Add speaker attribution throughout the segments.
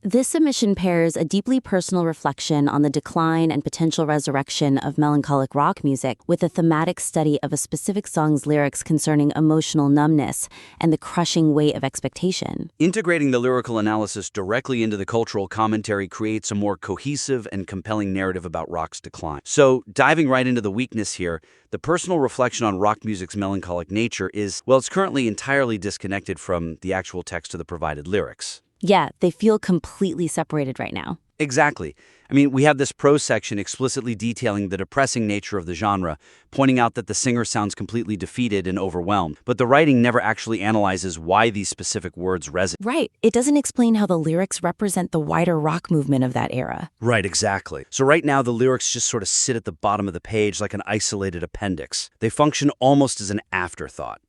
Speaker 1: This submission pairs a deeply personal reflection on the decline and potential resurrection of melancholic rock music with a thematic study of a specific song's lyrics concerning emotional numbness and the crushing weight of expectation.
Speaker 2: Integrating the lyrical analysis directly into the cultural commentary creates a more cohesive and compelling narrative about rock's decline. So, diving right into the weakness here, the personal reflection on rock music's melancholic nature is, well, it's currently entirely disconnected from the actual text of the provided lyrics.
Speaker 1: Yeah, they feel completely separated right now.
Speaker 2: Exactly. I mean, we have this prose section explicitly detailing the depressing nature of the genre, pointing out that the singer sounds completely defeated and overwhelmed, but the writing never actually analyzes why these specific words resonate.
Speaker 1: Right. It doesn't explain how the lyrics represent the wider rock movement of that era.
Speaker 2: Right, exactly. So right now, the lyrics just sort of sit at the bottom of the page like an isolated appendix. They function almost as an afterthought,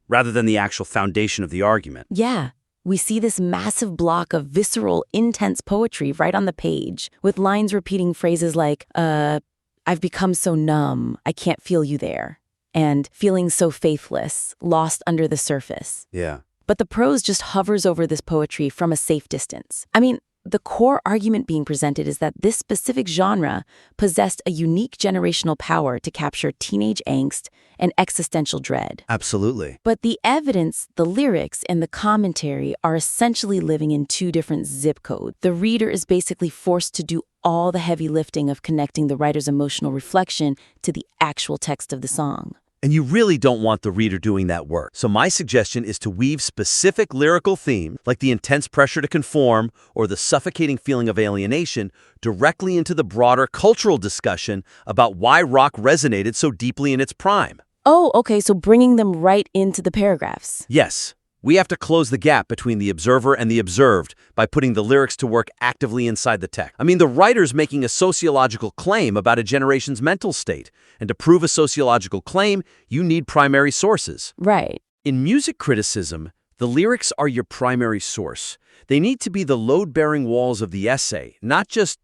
Speaker 2: rather than the actual foundation of the argument.
Speaker 1: Yeah. We see this massive block of visceral, intense poetry right on the page, with lines repeating phrases like, I've become so numb, I can't feel you there, and feeling so faithless, lost under the surface.
Speaker 2: Yeah.
Speaker 1: But the prose just hovers over this poetry from a safe distance. I mean, the core argument being presented is that this specific genre possessed a unique generational power to capture teenage angst and existential dread.
Speaker 2: Absolutely.
Speaker 1: But the evidence, the lyrics, and the commentary are essentially living in two different zip codes. The reader is basically forced to do all the heavy lifting of connecting the writer's emotional reflection to the actual text of the song.
Speaker 3: And you really don't want the reader doing that work. So my suggestion is to weave specific lyrical themes, like the intense pressure to conform or the suffocating feeling of alienation, directly into the broader cultural discussion about why rock resonated so deeply in its prime.
Speaker 1: Oh, okay, so bringing them right into the paragraphs.
Speaker 3: Yes. We have to close the gap between the observer and the observed by putting the lyrics to work actively inside the text. I mean, the writer's making a sociological claim about a generation's mental state. And to prove a sociological claim, you need primary sources.
Speaker 1: Right.
Speaker 3: In music criticism, the lyrics are your primary source. They need to be the load-bearing walls of the essay, not just,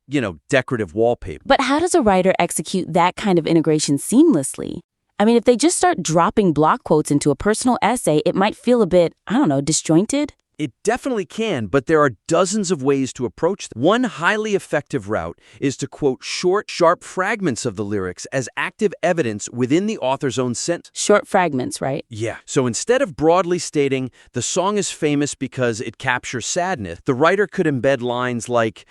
Speaker 3: decorative wallpaper.
Speaker 1: But how does a writer execute that kind of integration seamlessly? I mean, if they just start dropping block quotes into a personal essay, it might feel a bit, disjointed.
Speaker 3: It definitely can, but there are dozens of ways to approach them. One highly effective route is to quote short, sharp fragments of the lyrics as active evidence within the author's own sentence.
Speaker 1: Short fragments, right?
Speaker 3: Yeah. So instead of broadly stating, the song is famous because it captures sadness, the writer could embed lines like,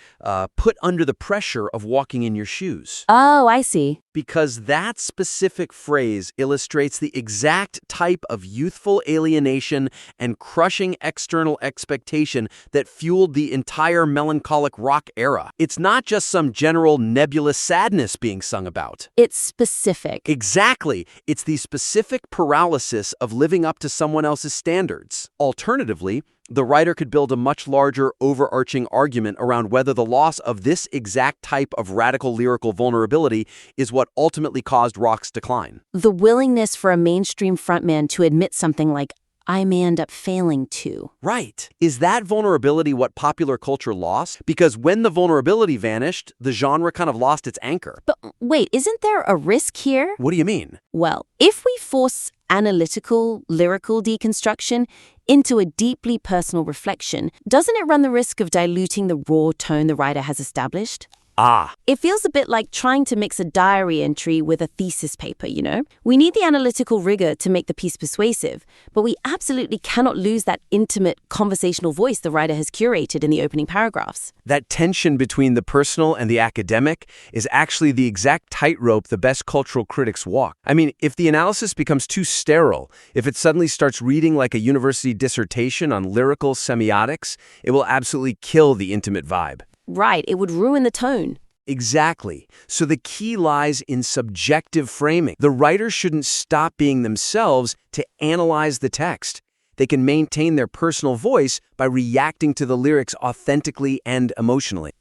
Speaker 3: put under the pressure of walking in your shoes.
Speaker 1: Oh, I see.
Speaker 3: Because that specific phrase illustrates the exact type of youthful alienation and crushing external expectation that fueled the entire melancholic rock era. It's not just some general nebulous sadness being sung about.
Speaker 1: It's specific.
Speaker 3: Exactly. It's the specific paralysis of living up to someone else's standards. Alternatively, the writer could build a much larger, overarching argument around whether the loss of this exact type of radical lyrical vulnerability is what ultimately caused rock's decline.
Speaker 1: The willingness for a mainstream frontman to admit something like, I may end up failing too.
Speaker 3: Right. Is that vulnerability what popular culture lost? Because when the vulnerability vanished, the genre kind of lost its anchor.
Speaker 1: But wait, isn't there a risk here?
Speaker 3: What do you mean?
Speaker 1: Well, if we force analytical, lyrical deconstruction into a deeply personal reflection, doesn't it run the risk of diluting the raw tone the writer has established? It feels a bit like trying to mix a diary entry with a thesis paper, We need the analytical rigor to make the piece persuasive, but we absolutely cannot lose that intimate conversational voice the writer has curated in the opening paragraphs.
Speaker 3: That tension between the personal and the academic is actually the exact tightrope the best cultural critics walk. I mean, if the analysis becomes too sterile, if it suddenly starts reading like a university dissertation on lyrical semiotics, it will absolutely kill the intimate vibe.
Speaker 1: Right, it would ruin the tone.
Speaker 3: Exactly. So the key lies in subjective framing. The writer shouldn't stop being themselves to analyze the text. They can maintain their personal voice by reacting to the lyrics authentically and emotionally.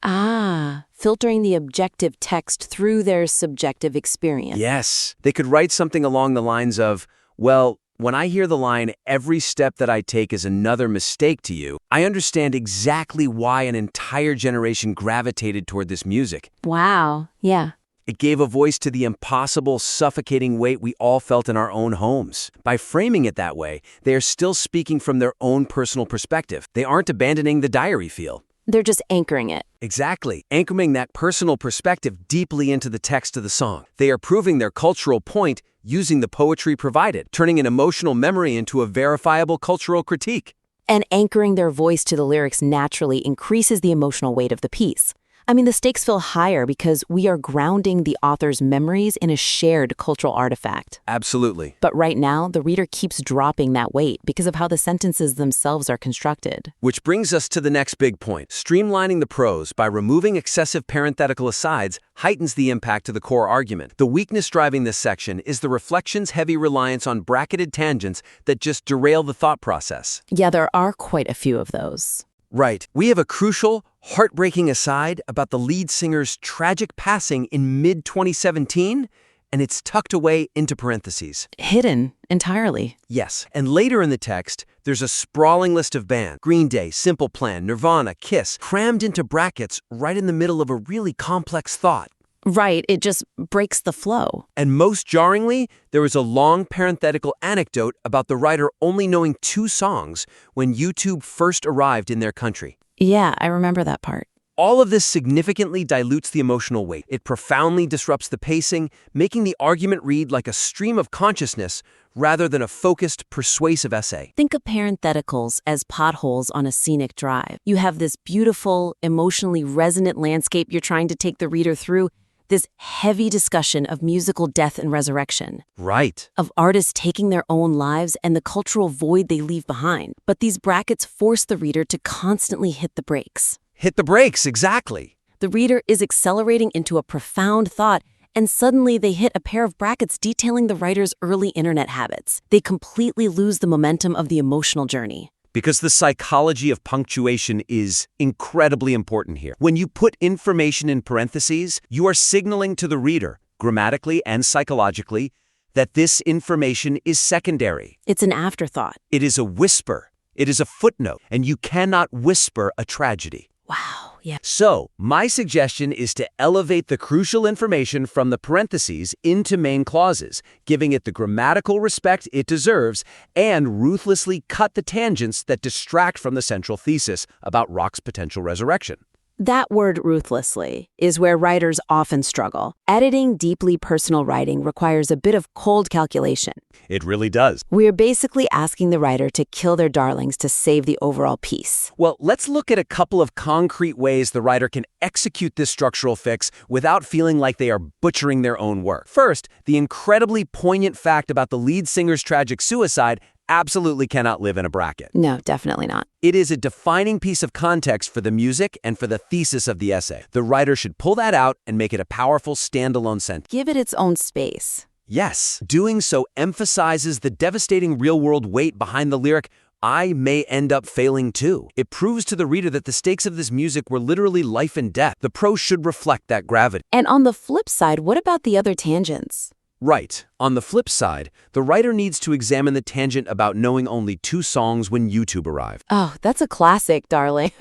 Speaker 1: Filtering the objective text through their subjective experience.
Speaker 3: Yes. They could write something along the lines of, well, when I hear the line, every step that I take is another mistake to you, I understand exactly why an entire generation gravitated toward this music.
Speaker 1: Wow, yeah.
Speaker 3: It gave a voice to the impossible, suffocating weight we all felt in our own homes. By framing it that way, they are still speaking from their own personal perspective. They aren't abandoning the diary feel.
Speaker 1: They're just anchoring it.
Speaker 3: Exactly, anchoring that personal perspective deeply into the text of the song. They are proving their cultural point using the poetry provided, turning an emotional memory into a verifiable cultural critique.
Speaker 1: And anchoring their voice to the lyrics naturally increases the emotional weight of the piece. I mean, the stakes feel higher because we are grounding the author's memories in a shared cultural artifact.
Speaker 3: Absolutely.
Speaker 1: But right now, the reader keeps dropping that weight because of how the sentences themselves are constructed.
Speaker 3: Which brings us to the next big point. Streamlining the prose by removing excessive parenthetical asides heightens the impact to the core argument. The weakness driving this section is the reflection's heavy reliance on bracketed tangents that just derail the thought process.
Speaker 1: Yeah, there are quite a few of those.
Speaker 3: Right. We have a crucial, heartbreaking aside about the lead singer's tragic passing in mid-2017, and it's tucked away into parentheses.
Speaker 1: Hidden entirely.
Speaker 3: Yes, and later in the text, there's a sprawling list of bands. Green Day, Simple Plan, Nirvana, Kiss, crammed into brackets right in the middle of a really complex thought.
Speaker 1: Right, it just breaks the flow.
Speaker 3: And most jarringly, there was a long parenthetical anecdote about the writer only knowing 2 songs when YouTube first arrived in their country.
Speaker 1: Yeah, I remember that part.
Speaker 3: All of this significantly dilutes the emotional weight. It profoundly disrupts the pacing, making the argument read like a stream of consciousness rather than a focused, persuasive essay.
Speaker 1: Think of parentheticals as potholes on a scenic drive. You have this beautiful, emotionally resonant landscape you're trying to take the reader through, this heavy discussion of musical death and resurrection.
Speaker 3: Right.
Speaker 1: Of artists taking their own lives and the cultural void they leave behind. But these brackets force the reader to constantly hit the brakes.
Speaker 3: Hit the brakes, exactly.
Speaker 1: The reader is accelerating into a profound thought, and suddenly they hit a pair of brackets detailing the writer's early internet habits. They completely lose the momentum of the emotional journey.
Speaker 3: Because the psychology of punctuation is incredibly important here. When you put information in parentheses, you are signaling to the reader, grammatically and psychologically, that this information is secondary.
Speaker 1: It's an afterthought.
Speaker 3: It is a whisper. It is a footnote, and you cannot whisper a tragedy.
Speaker 1: Wow, yeah.
Speaker 3: So, my suggestion is to elevate the crucial information from the parentheses into main clauses, giving it the grammatical respect it deserves, and ruthlessly cut the tangents that distract from the central thesis about rock's potential resurrection.
Speaker 1: That word ruthlessly is where writers often struggle. Editing deeply personal writing requires a bit of cold calculation.
Speaker 3: It really does.
Speaker 1: We're basically asking the writer to kill their darlings to save the overall piece.
Speaker 3: Well, let's look at a couple of concrete ways the writer can execute this structural fix without feeling like they are butchering their own work. First, the incredibly poignant fact about the lead singer's tragic suicide absolutely cannot live in a bracket.
Speaker 1: No, definitely not.
Speaker 3: It is a defining piece of context for the music and for the thesis of the essay. The writer should pull that out and make it a powerful standalone sentence.
Speaker 1: Give it its own space.
Speaker 3: Yes, doing so emphasizes the devastating real-world weight behind the lyric, "I may end up failing too." It proves to the reader that the stakes of this music were literally life and death. The prose should reflect that gravity.
Speaker 1: And on the flip side, what about the other tangents?
Speaker 3: Right. On the flip side, the writer needs to examine the tangent about knowing only 2 songs when YouTube arrived.
Speaker 1: Oh, that's a classic, darling.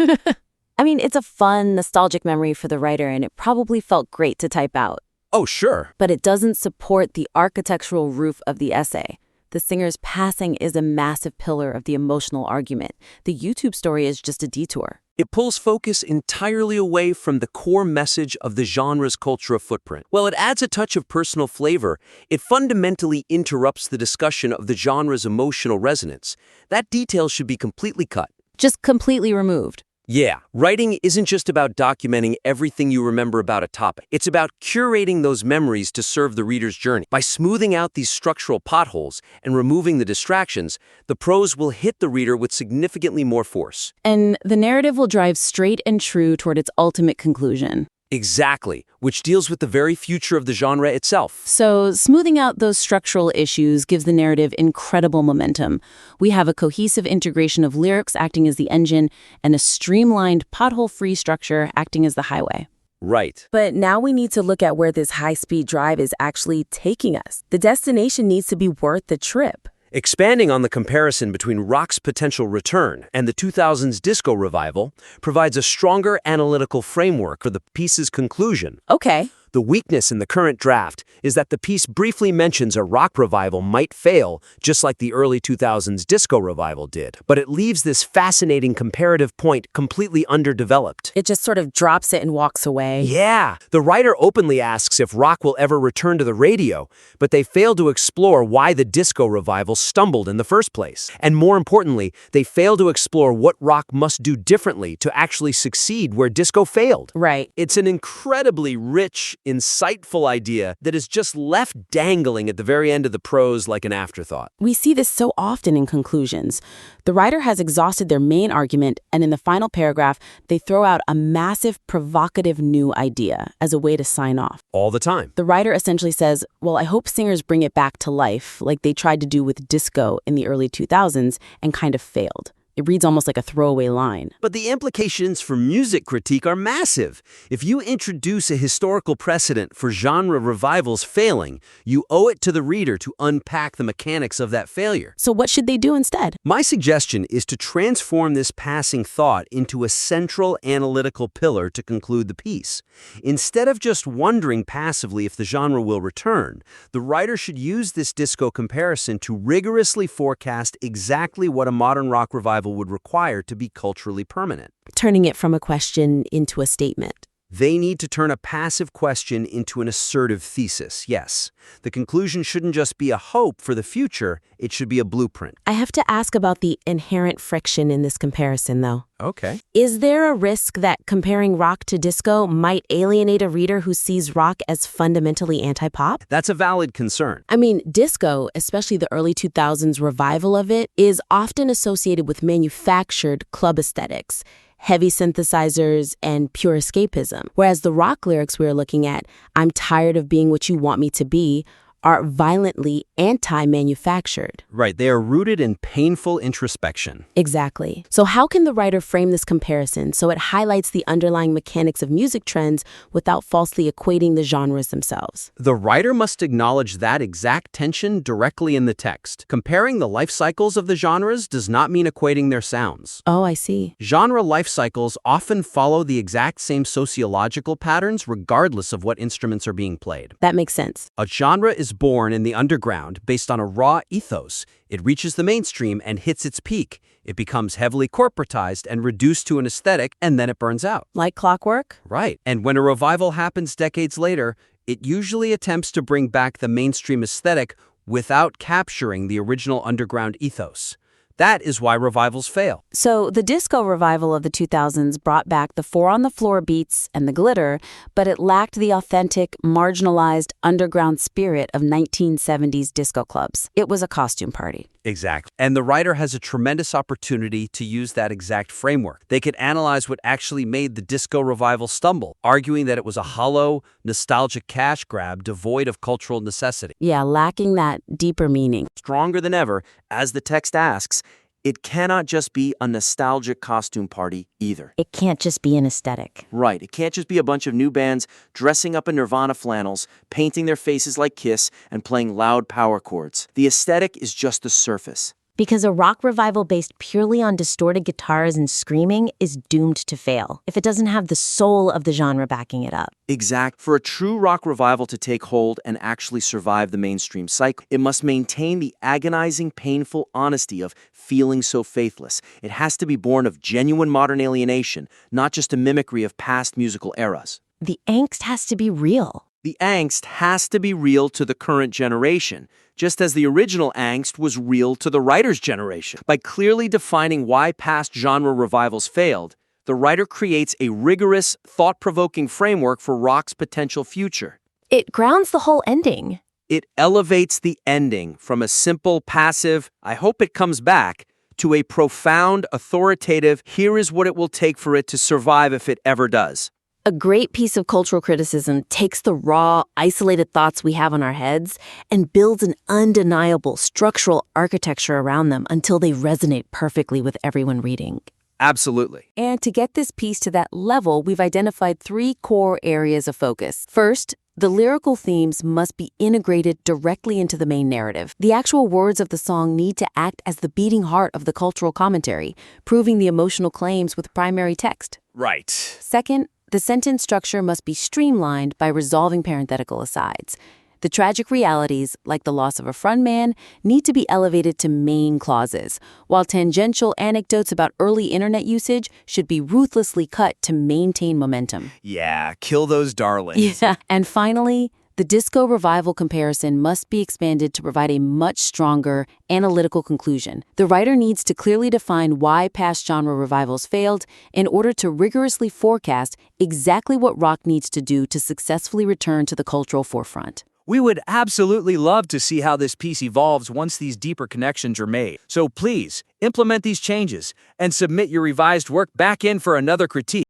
Speaker 1: I mean, it's a fun, nostalgic memory for the writer, and it probably felt great to type out.
Speaker 3: Oh, sure.
Speaker 1: But it doesn't support the architectural roof of the essay. The singer's passing is a massive pillar of the emotional argument. The YouTube story is just a detour.
Speaker 3: It pulls focus entirely away from the core message of the genre's cultural footprint. While it adds a touch of personal flavor, it fundamentally interrupts the discussion of the genre's emotional resonance. That detail should be completely cut.
Speaker 1: Just completely removed.
Speaker 3: Yeah, writing isn't just about documenting everything you remember about a topic. It's about curating those memories to serve the reader's journey. By smoothing out these structural potholes and removing the distractions, the prose will hit the reader with significantly more force.
Speaker 1: And the narrative will drive straight and true toward its ultimate conclusion.
Speaker 3: Exactly, which deals with the very future of the genre itself.
Speaker 1: So, smoothing out those structural issues gives the narrative incredible momentum. We have a cohesive integration of lyrics acting as the engine and a streamlined, pothole-free structure acting as the highway.
Speaker 3: Right.
Speaker 1: But now we need to look at where this high-speed drive is actually taking us. The destination needs to be worth the trip.
Speaker 3: Expanding on the comparison between rock's potential return and the 2000s disco revival provides a stronger analytical framework for the piece's conclusion.
Speaker 1: Okay.
Speaker 3: The weakness in the current draft is that the piece briefly mentions a rock revival might fail, just like the early 2000s disco revival did. But it leaves this fascinating comparative point completely underdeveloped.
Speaker 1: It just sort of drops it and walks away.
Speaker 3: Yeah, the writer openly asks if rock will ever return to the radio, but they fail to explore why the disco revival stumbled in the first place. And more importantly, they fail to explore what rock must do differently to actually succeed where disco failed.
Speaker 1: Right.
Speaker 3: It's an incredibly rich, insightful idea that is just left dangling at the very end of the prose like an afterthought.
Speaker 1: We see this so often in conclusions. The writer has exhausted their main argument, and in the final paragraph, they throw out a massive, provocative new idea as a way to sign off.
Speaker 3: All the time.
Speaker 1: The writer essentially says, well, I hope singers bring it back to life, like they tried to do with disco in the early 2000s and kind of failed. It reads almost like a throwaway line.
Speaker 3: But the implications for music critique are massive. If you introduce a historical precedent for genre revivals failing, you owe it to the reader to unpack the mechanics of that failure.
Speaker 1: So what should they do instead?
Speaker 3: My suggestion is to transform this passing thought into a central analytical pillar to conclude the piece. Instead of just wondering passively if the genre will return, the writer should use this disco comparison to rigorously forecast exactly what a modern rock revival would require to be culturally permanent.
Speaker 1: Turning it from a question into a statement.
Speaker 3: They need to turn a passive question into an assertive thesis, yes. The conclusion shouldn't just be a hope for the future, it should be a blueprint.
Speaker 1: I have to ask about the inherent friction in this comparison, though.
Speaker 3: Okay.
Speaker 1: Is there a risk that comparing rock to disco might alienate a reader who sees rock as fundamentally anti-pop?
Speaker 3: That's a valid concern.
Speaker 1: I mean, disco, especially the early 2000s revival of it, is often associated with manufactured club aesthetics, heavy synthesizers, and pure escapism. Whereas the rock lyrics we're looking at, I'm tired of being what you want me to be, are violently anti-manufactured.
Speaker 3: Right, they are rooted in painful introspection.
Speaker 1: Exactly. So how can the writer frame this comparison so it highlights the underlying mechanics of music trends without falsely equating the genres themselves?
Speaker 3: The writer must acknowledge that exact tension directly in the text. Comparing the life cycles of the genres does not mean equating their sounds.
Speaker 1: Oh, I see.
Speaker 3: Genre life cycles often follow the exact same sociological patterns regardless of what instruments are being played.
Speaker 1: That makes sense.
Speaker 3: A genre is born in the underground based on a raw ethos. It reaches the mainstream and hits its peak. It becomes heavily corporatized and reduced to an aesthetic, and then it burns out.
Speaker 1: Like clockwork?
Speaker 3: Right. And when a revival happens decades later, it usually attempts to bring back the mainstream aesthetic without capturing the original underground ethos. That is why revivals fail.
Speaker 1: So the disco revival of the 2000s brought back the four-on-the-floor beats and the glitter, but it lacked the authentic, marginalized, underground spirit of 1970s disco clubs. It was a costume party.
Speaker 3: Exactly. And the writer has a tremendous opportunity to use that exact framework. They could analyze what actually made the disco revival stumble, arguing that it was a hollow, nostalgic cash grab devoid of cultural necessity.
Speaker 1: Yeah, lacking that deeper meaning.
Speaker 4: Stronger than ever, as the text asks, it cannot just be a nostalgic costume party either.
Speaker 1: It can't just be an aesthetic.
Speaker 4: Right, it can't just be a bunch of new bands dressing up in Nirvana flannels, painting their faces like Kiss, and playing loud power chords. The aesthetic is just the surface.
Speaker 5: Because a rock revival based purely on distorted guitars and screaming is doomed to fail if it doesn't have the soul of the genre backing it up.
Speaker 4: Exact. For a true rock revival to take hold and actually survive the mainstream cycle, it must maintain the agonizing, painful honesty of feeling so faithless. It has to be born of genuine modern alienation, not just a mimicry of past musical eras.
Speaker 5: The angst has to be real.
Speaker 4: The angst has to be real to the current generation, just as the original angst was real to the writer's generation. By clearly defining why past genre revivals failed, the writer creates a rigorous, thought-provoking framework for rock's potential future.
Speaker 5: It grounds the whole ending.
Speaker 4: It elevates the ending from a simple, passive, I hope it comes back, to a profound, authoritative, here is what it will take for it to survive if it ever does.
Speaker 1: A great piece of cultural criticism takes the raw, isolated thoughts we have on our heads and builds an undeniable structural architecture around them until they resonate perfectly with everyone reading.
Speaker 4: Absolutely.
Speaker 1: And to get this piece to that level, we've identified 3 core areas of focus. First, the lyrical themes must be integrated directly into the main narrative. The actual words of the song need to act as the beating heart of the cultural commentary, proving the emotional claims with primary text.
Speaker 4: Right.
Speaker 1: Second, The sentence structure must be streamlined by resolving parenthetical asides. The tragic realities, like the loss of a frontman, need to be elevated to main clauses, while tangential anecdotes about early internet usage should be ruthlessly cut to maintain momentum.
Speaker 4: Yeah, kill those darlings.
Speaker 1: Yeah. And finally, the disco revival comparison must be expanded to provide a much stronger analytical conclusion. The writer needs to clearly define why past genre revivals failed in order to rigorously forecast exactly what rock needs to do to successfully return to the cultural forefront.
Speaker 4: We would absolutely love to see how this piece evolves once these deeper connections are made. So please, implement these changes and submit your revised work back in for another critique.